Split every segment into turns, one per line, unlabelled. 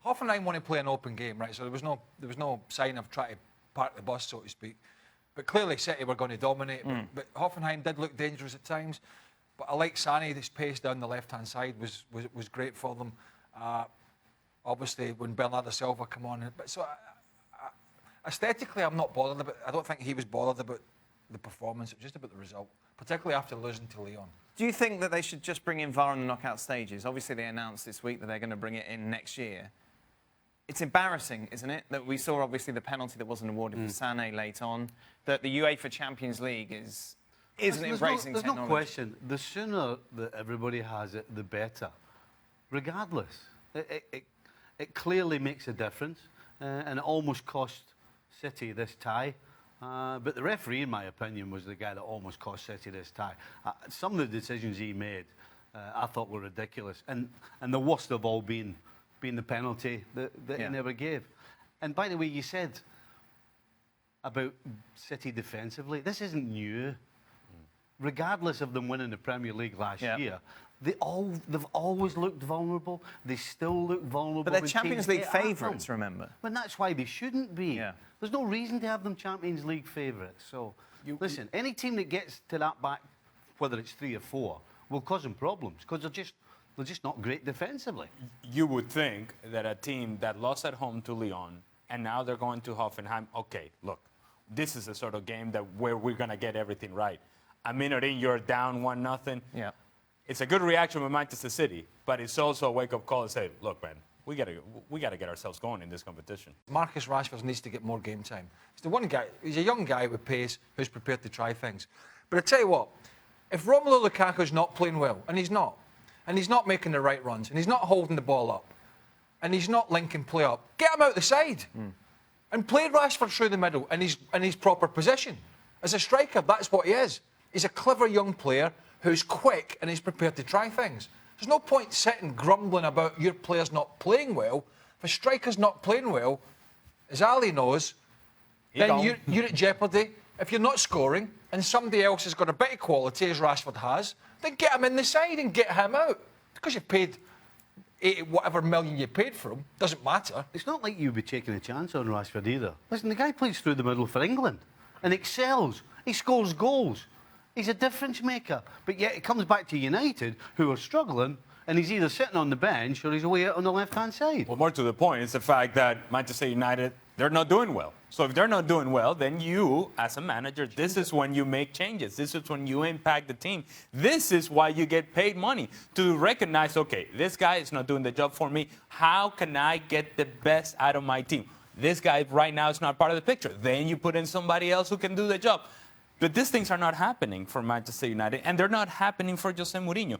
Hoffenheim want to play an open game, right? So there was no sign of trying to park the bus, so to speak. But clearly City were going to dominate. But Hoffenheim did look dangerous at times. But I like Sané, this pace down the left-hand side was great for them. Obviously, when Bernardo Silva come on. But so aesthetically, I'm not bothered about. I don't think he was bothered about the performance. It was just about the result, particularly after losing to Lyon.
Do you think that they should just bring in VAR in the knockout stages? Obviously, they announced this week that they're going to bring it in next year. It's embarrassing, isn't it, that we saw, obviously, the penalty that wasn't awarded for Sané late on, that the UEFA Champions League isn't embracing
there's
technology.
no question. The sooner that everybody has it, the better. Regardless. It clearly makes a difference, and it almost cost City this tie. But the referee, in my opinion, was the guy that almost cost City this tie. Some of the decisions he made, I thought were ridiculous. And the worst of all being the penalty that he never gave. And by the way, you said about City defensively, this isn't new. Regardless of them winning the Premier League last year, they've always looked vulnerable. They still look vulnerable.
But they're Champions League favourites, remember?
But that's why they shouldn't be.
Yeah.
There's no reason to have them Champions League favourites. So, listen, any team that gets to that back, whether it's 3 or 4, will cause them problems because they're just not great defensively.
You would think that a team that lost at home to Lyon and now they're going to Hoffenheim, okay, look, this is the sort of game where we're going to get everything right. A minute in, you're down 1-0.
Yeah.
It's a good reaction with Manchester City, but it's also a wake-up call and say, look, man, we got to get ourselves going in this competition.
Marcus Rashford needs to get more game time. He's the one guy. He's a young guy with pace who's prepared to try things. But I tell you what, if Romelu Lukaku's not playing well, and he's not making the right runs, and he's not holding the ball up, and he's not linking play up, get him out the side and play Rashford through the middle in his proper position. As a striker, that's what he is. He's a clever young player who's quick and he's prepared to try things. There's no point sitting grumbling about your players not playing well. If a striker's not playing well, as Ali knows, then you're at jeopardy. If you're not scoring and somebody else has got a bit of quality, as Rashford has, then get him in the side and get him out. Because you've paid 80 whatever million you paid for him, doesn't matter.
It's not like you'd be taking a chance on Rashford either. Listen, the guy plays through the middle for England and excels. He scores goals. He's a difference maker. But yet it comes back to United, who are struggling, and he's either sitting on the bench or he's away out on the left-hand side.
Well, more to the point, it's the fact that Manchester United, they're not doing well. So if they're not doing well, then you, as a manager, this is when you make changes. This is when you impact the team. This is why you get paid money, to recognize, okay, this guy is not doing the job for me. How can I get the best out of my team? This guy right now is not part of the picture. Then you put in somebody else who can do the job. But these things are not happening for Manchester United, and they're not happening for Jose Mourinho.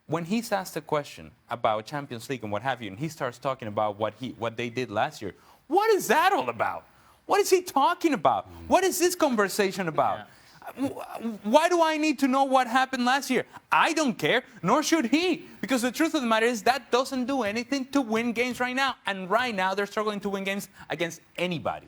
When he's asked a question about Champions League and what have you, and he starts talking about what they did last year, what is that all about? What is he talking about? What is this conversation about? Yeah. Why do I need to know what happened last year? I don't care, nor should he. Because the truth of the matter is that doesn't do anything to win games right now. And right now, they're struggling to win games against anybody.